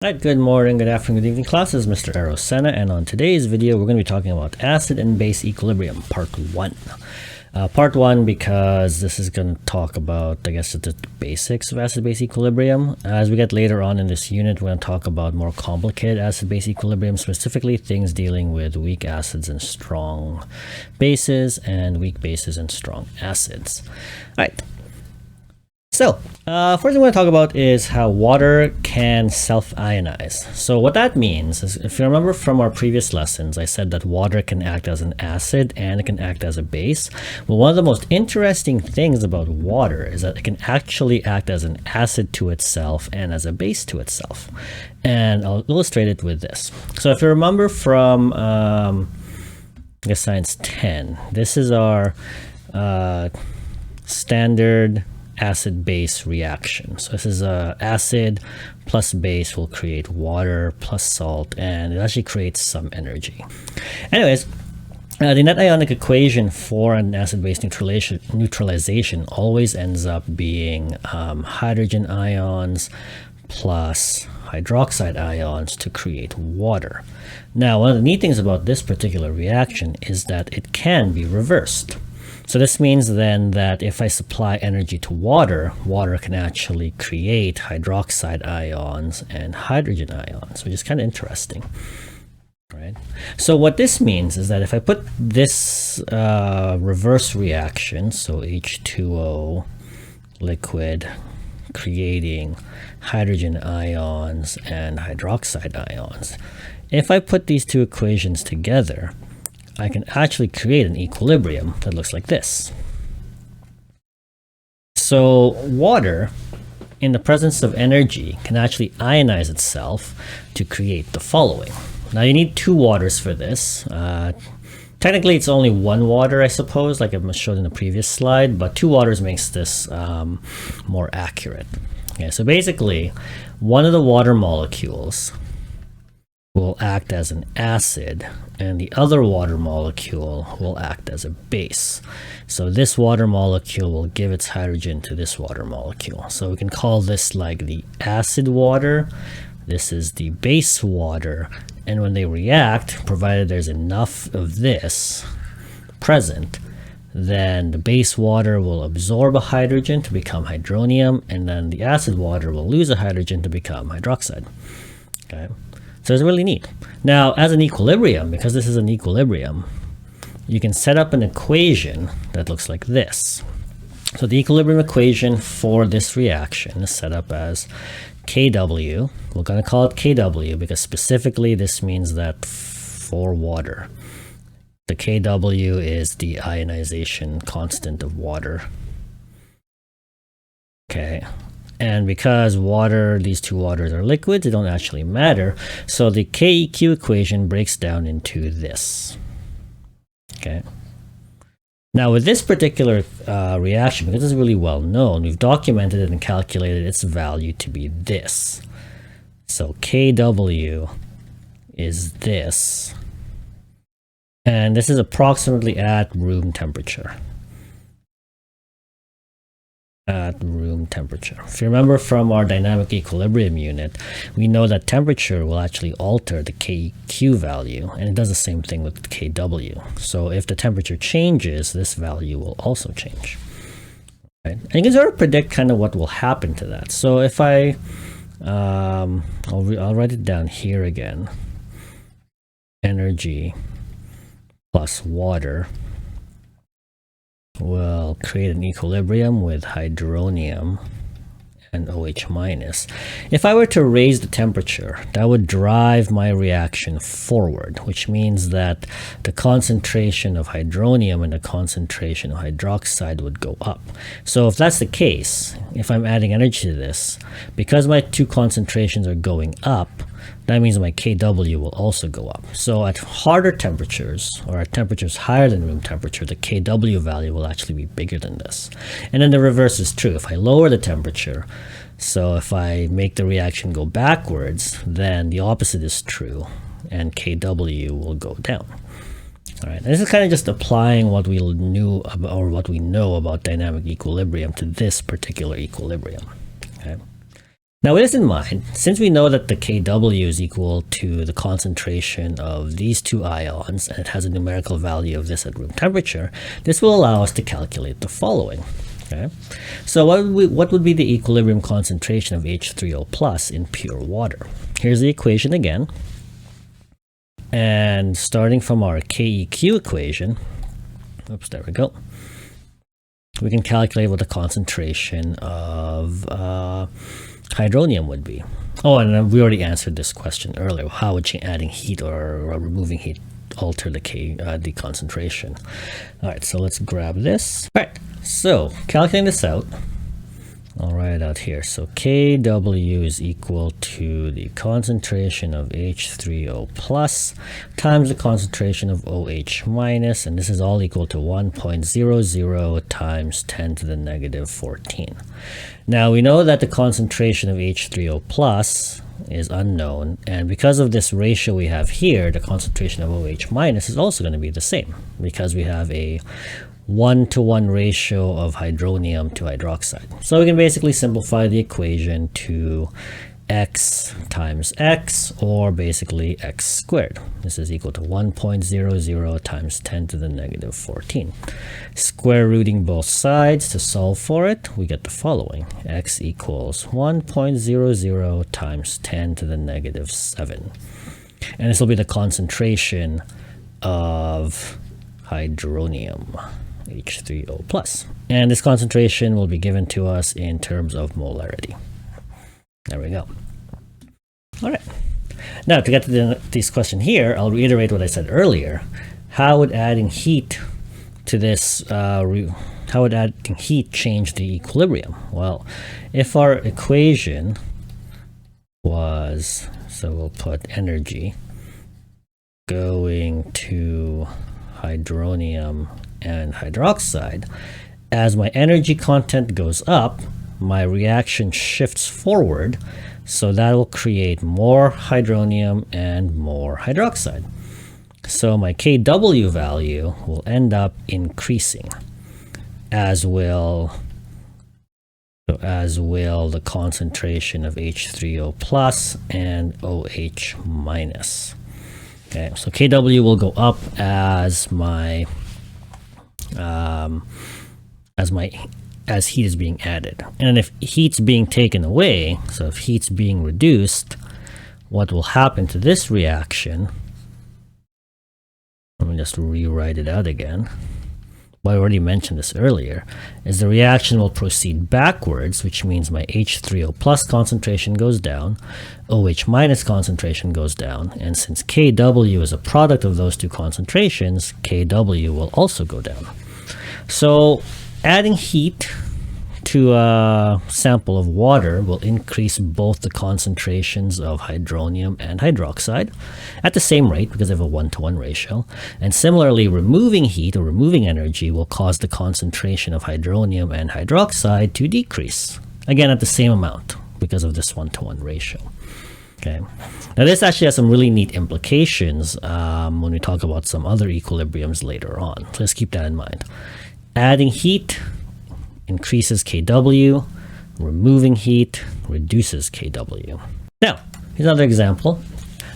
Alright, good morning, good afternoon, good evening class. This is Mr. Arocena, and on today's video we're going to be talking about acid and base equilibrium, part 1. Part 1 because this is going to talk about, I guess, the basics of acid-base equilibrium. As we get later on in this unit, we're going to talk about more complicated acid-base equilibrium, specifically things dealing with weak acids and strong bases, and weak bases and strong acids. Alright. So, first thing I want to talk about is how water can self-ionize. So what that means is, if you remember from our previous lessons, I said that water can act as an acid and it can act as a base. Well, one of the most interesting things about water is that it can actually act as an acid to itself and as a base to itself. And I'll illustrate it with this. So if you remember from, I guess, Science 10, this is our standard acid-base reaction. So this is acid plus base will create water plus salt, and it actually creates some energy. Anyways, the net ionic equation for an acid-base neutralization always ends up being hydrogen ions plus hydroxide ions to create water. Now, one of the neat things about this particular reaction is that it can be reversed. So this means then that if I supply energy to water, water can actually create hydroxide ions and hydrogen ions, which is kind of interesting, right? So what this means is that if I put this reverse reaction, so H2O liquid creating hydrogen ions and hydroxide ions, if I put these two equations together, I can actually create an equilibrium that looks like this. So water, in the presence of energy, can actually ionize itself to create the following. Now you need two waters for this. Technically it's only one water, I suppose, like I showed in the previous slide, but two waters makes this more accurate. Okay, so basically one of the water molecules will act as an acid and the other water molecule will act as a base. So this water molecule will give its hydrogen to this water molecule. So we can call this like the acid water. This is the base water. And when they react, provided there's enough of this present, then the base water will absorb a hydrogen to become hydronium, and then the acid water will lose a hydrogen to become hydroxide. Okay. So it's really neat. Now, as an equilibrium, because this is an equilibrium, you can set up an equation that looks like this. So the equilibrium equation for this reaction is set up as Kw. We're going to call it Kw because specifically this means that for water, the Kw is the ionization constant of water. Okay. And because water, these two waters are liquids, they don't actually matter. So the KEQ equation breaks down into this. Okay. Now with this particular reaction, because it's really well known, we've documented it and calculated its value to be this. So Kw is this. And this is approximately at room temperature. At room temperature. If you remember from our dynamic equilibrium unit, we know that temperature will actually alter the KQ value, and it does the same thing with KW. So if the temperature changes, this value will also change. Right? And you can sort of predict kind of what will happen to that. So if I, I'll write it down here again. Energy plus water will create an equilibrium with hydronium and OH minus. If I were to raise the temperature, that would drive my reaction forward, which means that the concentration of hydronium and the concentration of hydroxide would go up. So if that's the case, if I'm adding energy to this, because my two concentrations are going up, that means my Kw will also go up. So at harder temperatures, or at temperatures higher than room temperature, the Kw value will actually be bigger than this. And then the reverse is true. If I lower the temperature, so if I make the reaction go backwards, then the opposite is true, and Kw will go down. All right, this is kind of just applying what we knew about, or what we know about dynamic equilibrium to this particular equilibrium. Okay. Now with this in mind, since we know that the Kw is equal to the concentration of these two ions, and it has a numerical value of this at room temperature, this will allow us to calculate the following. Okay, so what would be the equilibrium concentration of H3O plus in pure water? Here's the equation again. And starting from our KEQ equation, oops, there we go. We can calculate what the concentration of hydronium would be. Oh, and we already answered this question earlier. How would adding heat or removing heat alter the concentration? All right, so let's grab this. All right, so calculating this out, I'll write it out here. So Kw is equal to the concentration of H3O plus times the concentration of OH minus, and this is all equal to 1.00 times 10 to the negative 14. Now we know that the concentration of H3O plus is unknown, and because of this ratio we have here, the concentration of OH minus is also going to be the same, because we have a 1-to-1 ratio of hydronium to hydroxide. So we can basically simplify the equation to x times x, or basically x squared. This is equal to 1.00 times 10 to the negative 14. Square rooting both sides to solve for it, we get the following. X equals 1.00 times 10 to the negative 7. And this will be the concentration of hydronium, H3O plus. And this concentration will be given to us in terms of molarity. There we go. All right. Now to get to this question here, I'll reiterate what I said earlier. How would adding heat to this, how would adding heat change the equilibrium? Well, if our equation was, so we'll put energy going to hydronium and hydroxide, as my energy content goes up, my reaction shifts forward, so that will create more hydronium and more hydroxide. So my Kw value will end up increasing, as will the concentration of H3O plus and OH minus. Okay, so Kw will go up as as heat is being added. And if heat's being taken away, so if heat's being reduced, what will happen to this reaction, let me just rewrite it out again, but I already mentioned this earlier, is the reaction will proceed backwards, which means my H3O plus concentration goes down, OH minus concentration goes down, and since Kw is a product of those two concentrations, Kw will also go down. So adding heat to a sample of water will increase both the concentrations of hydronium and hydroxide at the same rate because of a 1-to-1 ratio. And similarly, removing heat or removing energy will cause the concentration of hydronium and hydroxide to decrease, again at the same amount because of this 1-to-1 ratio. Okay. Now this actually has some really neat implications when we talk about some other equilibriums later on. So let's keep that in mind. Adding heat increases Kw, removing heat reduces Kw. Now, here's another example.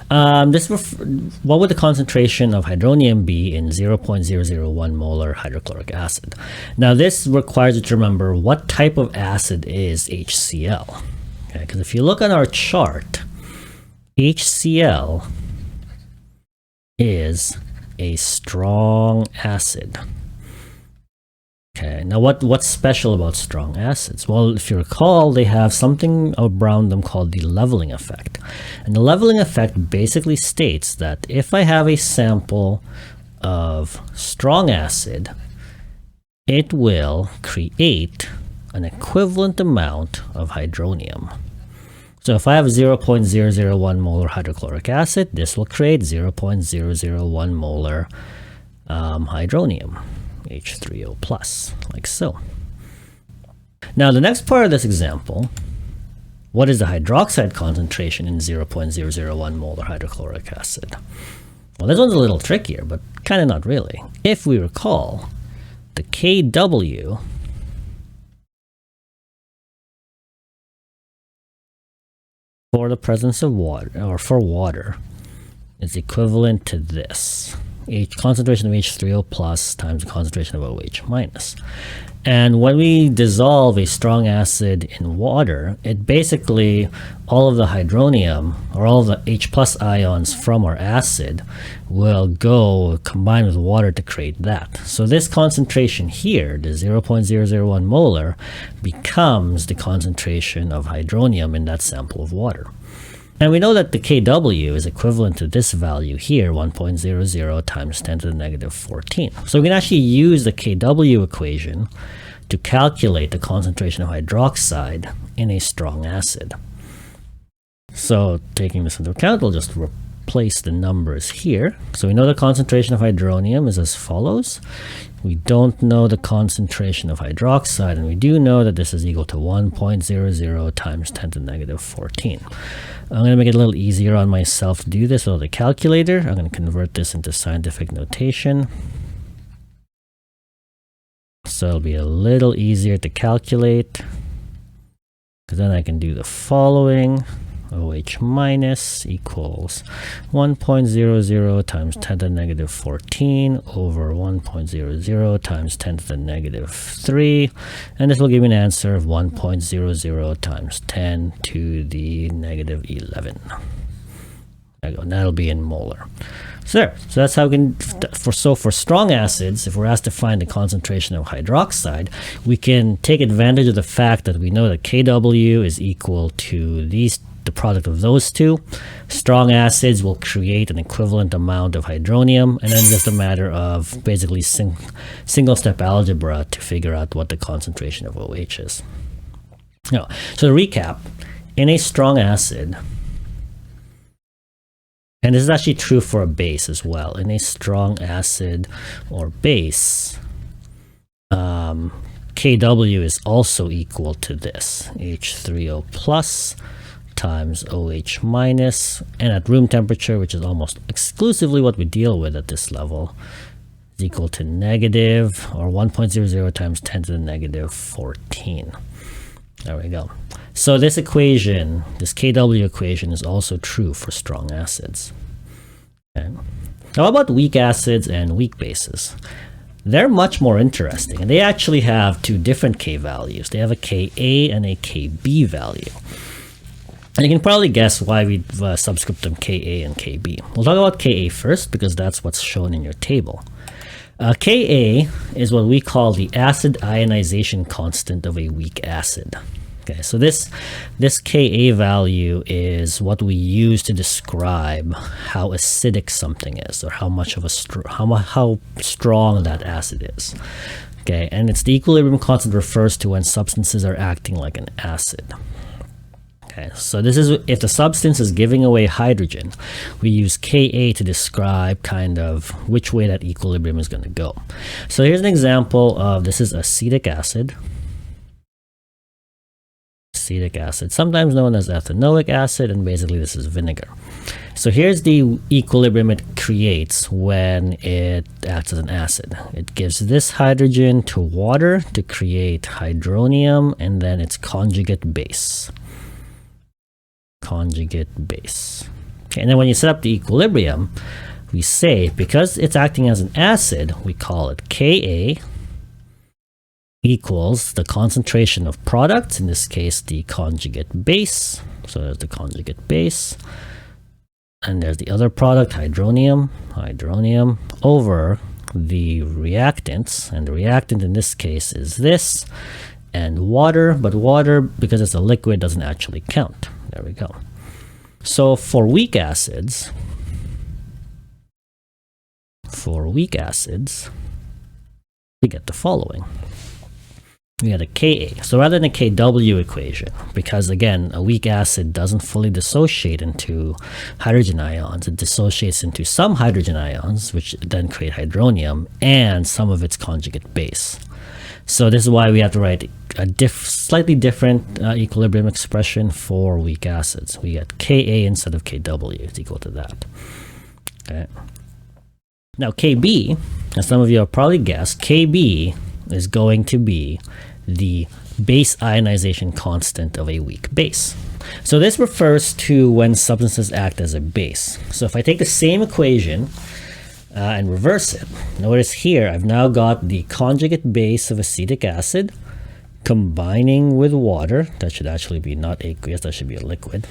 What would the concentration of hydronium be in 0.001 molar hydrochloric acid? Now, this requires you to remember what type of acid is HCl. Okay, because if you look on our chart, HCl is a strong acid. Okay, now what's special about strong acids? Well, if you recall, they have something around them called the leveling effect. And the leveling effect basically states that if I have a sample of strong acid, it will create an equivalent amount of hydronium. So if I have 0.001 molar hydrochloric acid, this will create 0.001 molar hydronium, H3O plus, like so. Now the next part of this example, what is the hydroxide concentration in 0.001 molar hydrochloric acid? Well, this one's a little trickier, but kind of not really. If we recall, the Kw for the presence of water, or for water, is equivalent to this. Concentration of H3O plus times the concentration of OH minus. And when we dissolve a strong acid in water, it basically, all of the hydronium, or all of the H plus ions from our acid will go combine with water to create that. So this concentration here, the 0.001 molar, becomes the concentration of hydronium in that sample of water. And we know that the Kw is equivalent to this value here, 1.00 times 10 to the negative 14. So we can actually use the Kw equation to calculate the concentration of hydroxide in a strong acid. So taking this into account, we'll just replace the numbers here. So we know the concentration of hydronium is as follows. We don't know the concentration of hydroxide, and we do know that this is equal to 1.00 times 10 to the negative 14. I'm going to make it a little easier on myself to do this with the calculator. I'm going to convert this into scientific notation. So it'll be a little easier to calculate, because then I can do the following. OH minus equals 1.00 times 10 to the negative 14 over 1.00 times 10 to the negative 3. And this will give me an answer of 1.00 times 10 to the negative 11. There you go. And that'll be in molar. So that's how we can, for strong acids, if we're asked to find the concentration of hydroxide, we can take advantage of the fact that we know that Kw is equal to the product of those two. Strong acids will create an equivalent amount of hydronium, and then just a matter of basically single-step algebra to figure out what the concentration of OH is. Now, so to recap, in a strong acid, and this is actually true for a base as well. In a strong acid or base, Kw is also equal to this, H3O plus times OH minus, and at room temperature, which is almost exclusively what we deal with at this level, is equal to negative, or 1.00 times 10 to the negative 14. There we go. So this equation, this Kw equation, is also true for strong acids. Okay. Now, how about weak acids and weak bases? They're much more interesting, and they actually have two different K values. They have a Ka and a Kb value. And you can probably guess why we've subscript them Ka and Kb. We'll talk about Ka first, because that's what's shown in your table. Ka is what we call the acid ionization constant of a weak acid. Okay, so this Ka value is what we use to describe how acidic something is, or how much of a how strong that acid is. Okay, and it's the equilibrium constant refers to when substances are acting like an acid. Okay, so this is if the substance is giving away hydrogen, we use Ka to describe kind of which way that equilibrium is going to go. So here's an example of, this is acetic acid. Acetic acid, sometimes known as ethanoic acid, and basically this is vinegar. So here's the equilibrium it creates when it acts as an acid. It gives this hydrogen to water to create hydronium, and then its conjugate base. Conjugate base. Okay, and then when you set up the equilibrium, we say, because it's acting as an acid, we call it Ka equals the concentration of products, in this case the conjugate base. So there's the conjugate base, and there's the other product, hydronium, over the reactants, and the reactant in this case is this, and water, but water, because it's a liquid, doesn't actually count. There we go. So for weak acids, we get the following. We had a Ka. So rather than a Kw equation, because again, a weak acid doesn't fully dissociate into hydrogen ions, it dissociates into some hydrogen ions, which then create hydronium, and some of its conjugate base. So this is why we have to write a slightly different equilibrium expression for weak acids. We get Ka instead of Kw is equal to that. Okay. Now Kb, as some of you have probably guessed, Kb is going to be the base ionization constant of a weak base. So this refers to when substances act as a base. So if I take the same equation and reverse it, notice here I've now got the conjugate base of acetic acid combining with water. That should actually be not aqueous, that should be a liquid,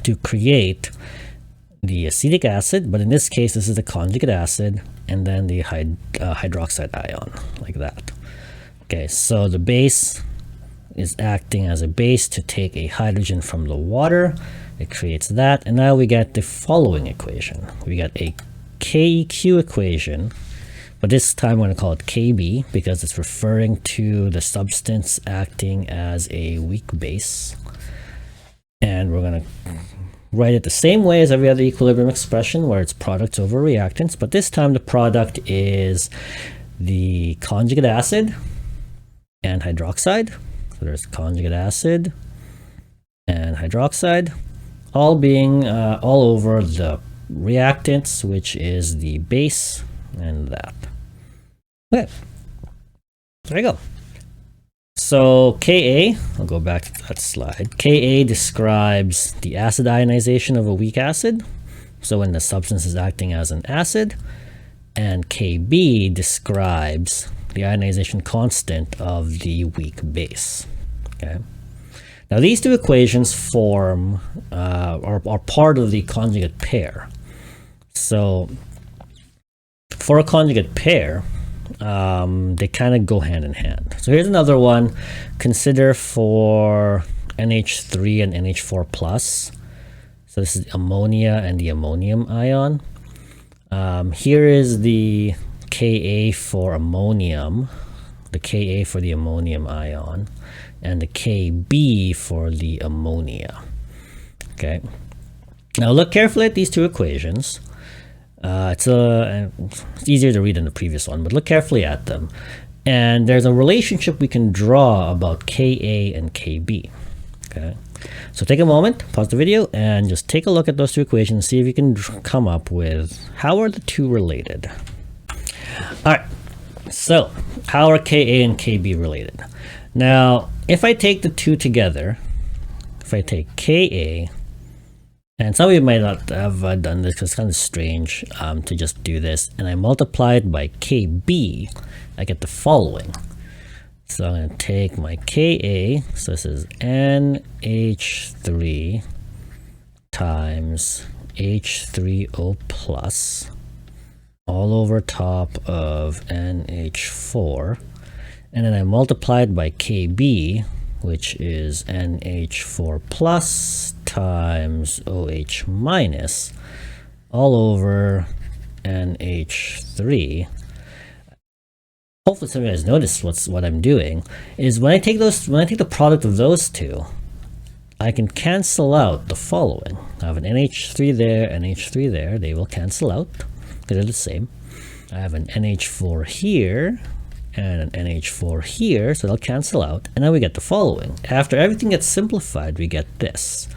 to create the acetic acid, but in this case this is the conjugate acid and then the hydroxide ion, like that. Okay, so the base is acting as a base to take a hydrogen from the water. It creates that, and now we get the following equation. We get a KEQ equation, but this time we're going to call it KB because it's referring to the substance acting as a weak base. And we're going to write it the same way as every other equilibrium expression where it's products over reactants, but this time the product is the conjugate acid and hydroxide. So there's conjugate acid and hydroxide all being all over the reactants, which is the base and that. Okay, there you go. So Ka, I'll go back to that slide. Ka describes the acid ionization of a weak acid, so when the substance is acting as an acid, and Kb describes the ionization constant of the weak base. Okay. Now these two equations form are part of the conjugate pair. So for a conjugate pair, they kind of go hand in hand. So here's another one. Consider for NH3 and NH4 plus. So this is ammonia and the ammonium ion. Here is the Ka for ammonium, the Ka for the ammonium ion, and the Kb for the ammonia. Okay. Now look carefully at these two equations. It's easier to read than the previous one, but look carefully at them. And there's a relationship we can draw about Ka and Kb. Okay. So take a moment, pause the video, and just take a look at those two equations and see if you can come up with how are the two related. All right, so how are Ka and Kb related? Now, if I take the two together, if I take Ka, and some of you might not have done this because it's kind of strange to just do this, and I multiply it by Kb, I get the following. So I'm going to take my Ka, so this is NH3 times H3O plus all over top of NH4, and then I multiply it by Kb, which is NH4 plus times OH minus all over NH3. Hopefully some of you guys noticed what I'm doing is when I take the product of those two, I can cancel out the following. I have an NH3 there, NH3 there, they will cancel out because they're the same. I have an NH4 here and an NH4 here, so they'll cancel out, and then we get the following. After everything gets simplified, we get this.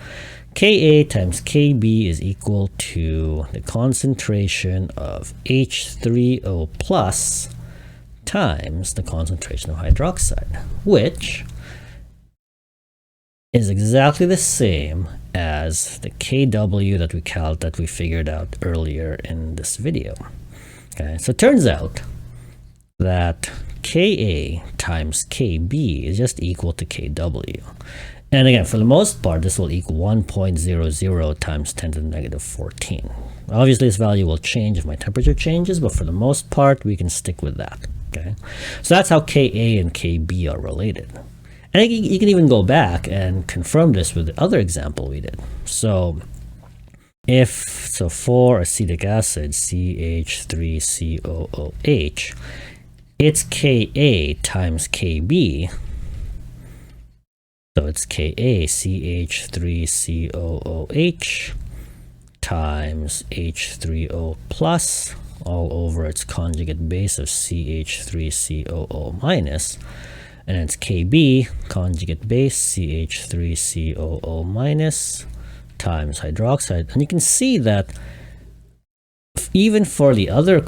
Ka times Kb is equal to the concentration of H3O plus times the concentration of hydroxide, which is exactly the same as the Kw that we figured out earlier in this video. Okay, so it turns out that Ka times Kb is just equal to Kw. And again, for the most part, this will equal 1.00 times 10 to the negative 14. Obviously, this value will change if my temperature changes, but for the most part, we can stick with that. Okay, so that's how Ka and Kb are related. And you can even go back and confirm this with the other example we did. So for acetic acid, CH3COOH, it's Ka times Kb. So it's Ka CH3COOH times H3O plus all over its conjugate base of CH3COO minus, and it's Kb conjugate base CH3COO minus times hydroxide. And you can see that even for the other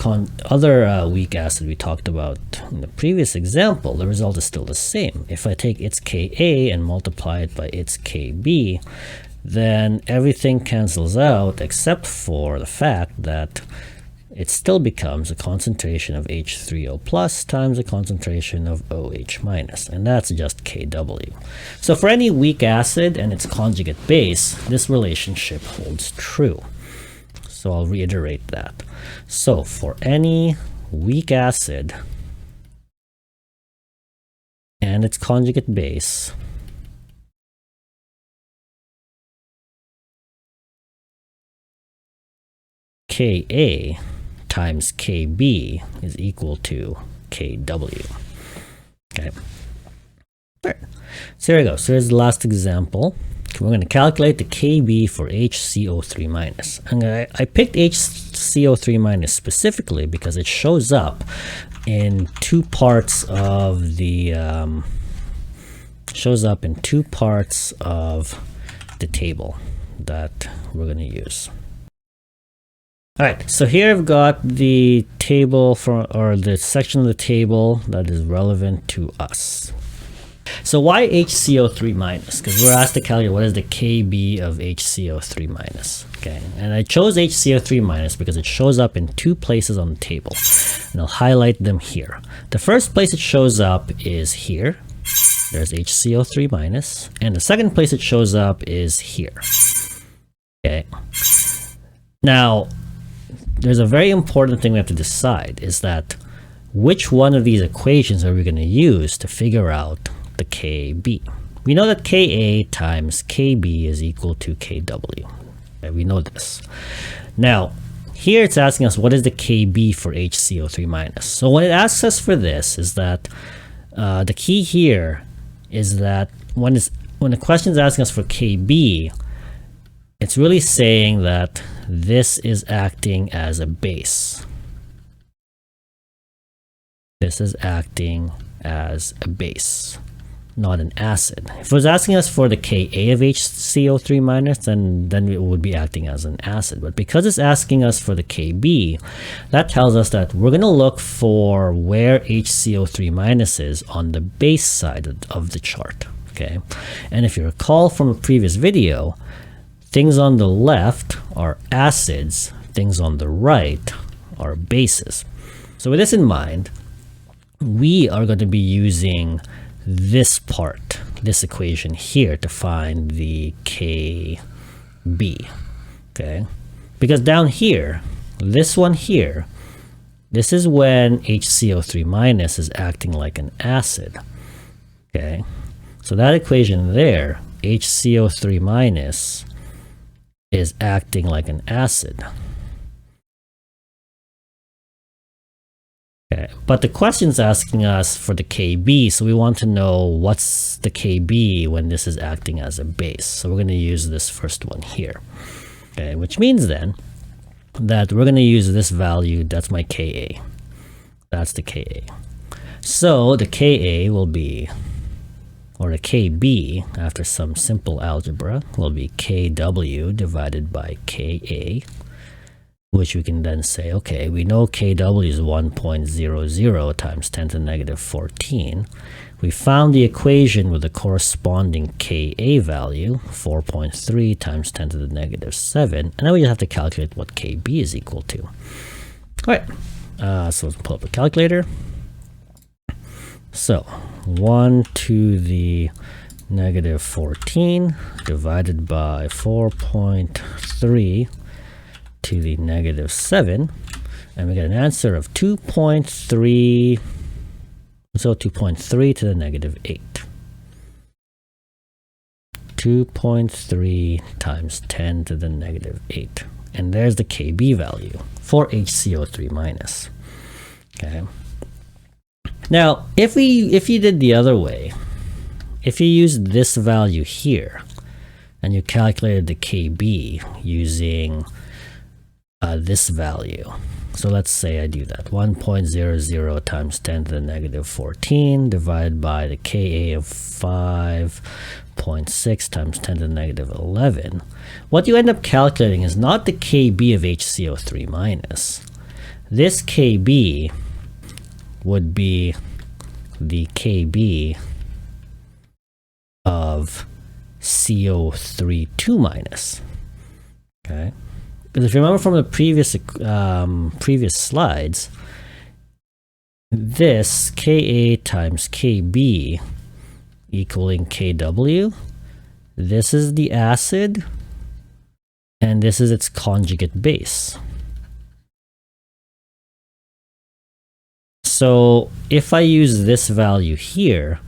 weak acid we talked about in the previous example, the result is still the same. If I take its Ka and multiply it by its Kb, then everything cancels out except for the fact that it still becomes a concentration of H3O plus times a concentration of OH minus, and that's just Kw. So for any weak acid and its conjugate base, this relationship holds true. So I'll reiterate that. So for any weak acid and its conjugate base, Ka times Kb is equal to Kw. Okay. All right. So here we go. So here's the last example. We're going to calculate the Kb for HCO3 minus. And I picked HCO3 minus specifically because it shows up in two parts of the table that we're going to use. All right, so here I've got the table or the section of the table that is relevant to us. So why HCO3 minus? Because we're asked to calculate what is the Kb of HCO3 minus. Okay, and I chose HCO3 minus because it shows up in two places on the table, and I'll highlight them here. The first place it shows up is here. There's HCO3 minus, and the second place it shows up is here. Okay. Now, there's a very important thing we have to decide, is that which one of these equations are we going to use to figure out the Kb? We know that Ka times Kb is equal to Kw. Okay, we know this. Now, here it's asking us what is the Kb for HCO3 minus. So when it asks us for this, is that the key here is that when the question is asking us for Kb, it's really saying that this is acting as a base. This is acting as a base, not an acid. If it was asking us for the Ka of HCO3 minus, then it would be acting as an acid. But because it's asking us for the Kb, that tells us that we're going to look for where HCO3 minus is on the base side of the chart. Okay, and if you recall from a previous video, things on the left are acids, things on the right are bases. So with this in mind, we are going to be using this part, this equation here, to find the Kb. Okay, because down here, this one here, this is when HCO3 minus is acting like an acid. Okay, so that equation there, HCO3 minus, is acting like an acid. Okay, but the question's asking us for the Kb, so we want to know what's the Kb when this is acting as a base. So we're going to use this first one here. Okay, which means then that we're going to use this value, that's my Ka. That's the Ka. So the Ka will be, or the Kb, after some simple algebra, will be Kw divided by Ka, which we can then say, okay, we know Kw is 1.00 times 10 to the negative 14. We found the equation with the corresponding Ka value, 4.3 times 10 to the negative 7, and now we just have to calculate what Kb is equal to. All right, so let's pull up a calculator. So 1 to the negative 14 divided by 4.3 to the negative 7, and we get an answer of 2.3, so 2.3 to the negative 8. 2.3 times 10 to the negative 8. And there's the Kb value for HCO3 minus. Okay. Now, if you did the other way, if you used this value here, and you calculated the Kb using this value, So let's say I do that. 1.00 times 10 to the negative 14 divided by the Ka of 5.6 times 10 to the negative 11. What you end up calculating is not the Kb of HCO3 minus. This Kb would be the Kb of CO3 2 minus. Okay, because if you remember from the previous slides, this Ka times Kb equaling Kw, this is the acid, and this is its conjugate base. So if I use this value here,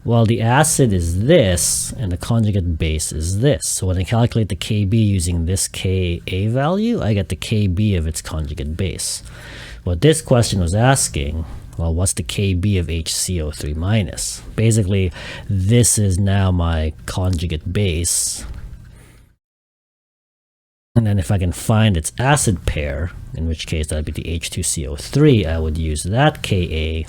well, the acid is this, and the conjugate base is this. So when I calculate the Kb using this Ka value, I get the Kb of its conjugate base. What this question was asking, well, what's the Kb of HCO3 minus? Basically, this is now my conjugate base. And then if I can find its acid pair, in which case that would be the H2CO3, I would use that Ka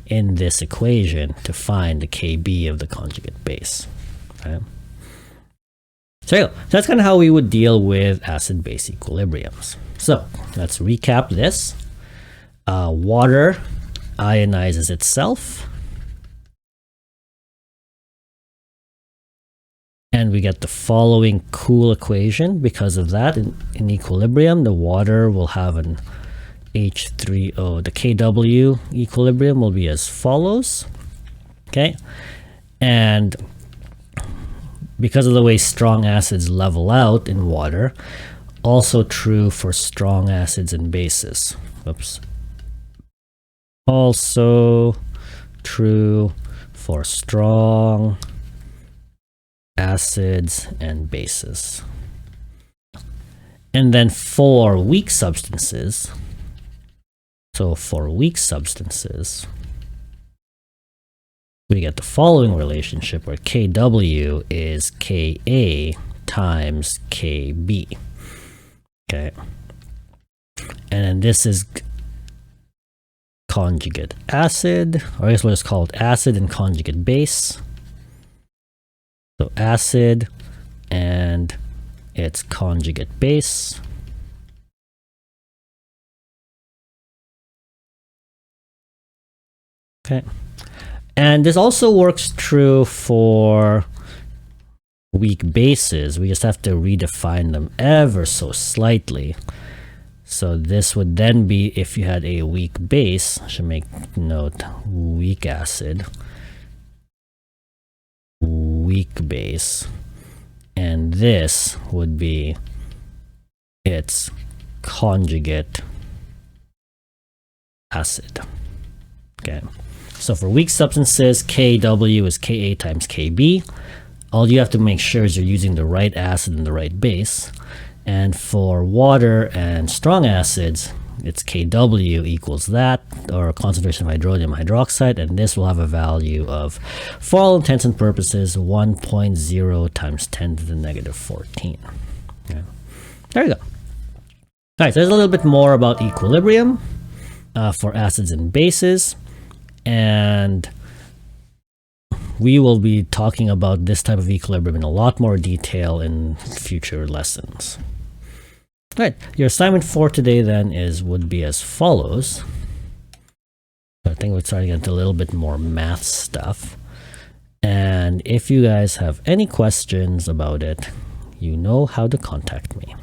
in this equation to find the Kb of the conjugate base. Okay? So that's kind of how we would deal with acid-base equilibriums. So let's recap this. Water ionizes itself. And we get the following cool equation. Because of that, in equilibrium, the water will have an H3O. The Kw equilibrium will be as follows. Okay, and because of the way strong acids level out in water, also true for strong acids and bases. Oops. Also true for strong acids and bases. And then for weak substances, so for weak substances, we get the following relationship where Kw is Ka times Kb. Okay. And then this is conjugate acid, or I guess we'll just call it acid and conjugate base. So acid and its conjugate base. Okay. And this also works true for weak bases. We just have to redefine them ever so slightly. So this would then be, if you had a weak base, I should make note, weak acid, weak base, and this would be its conjugate acid. Okay. So for weak substances, Kw is Ka times Kb. All you have to make sure is you're using the right acid and the right base. And for water and strong acids, it's Kw equals that, or concentration of hydronium hydroxide, and this will have a value of, for all intents and purposes, 1.0 times 10 to the negative 14. Okay. There you go. All right, so there's a little bit more about equilibrium for acids and bases. And we will be talking about this type of equilibrium in a lot more detail in future lessons. All right, your assignment for today then would be as follows. I think we're starting to get into a little bit more math stuff. And if you guys have any questions about it, you know how to contact me.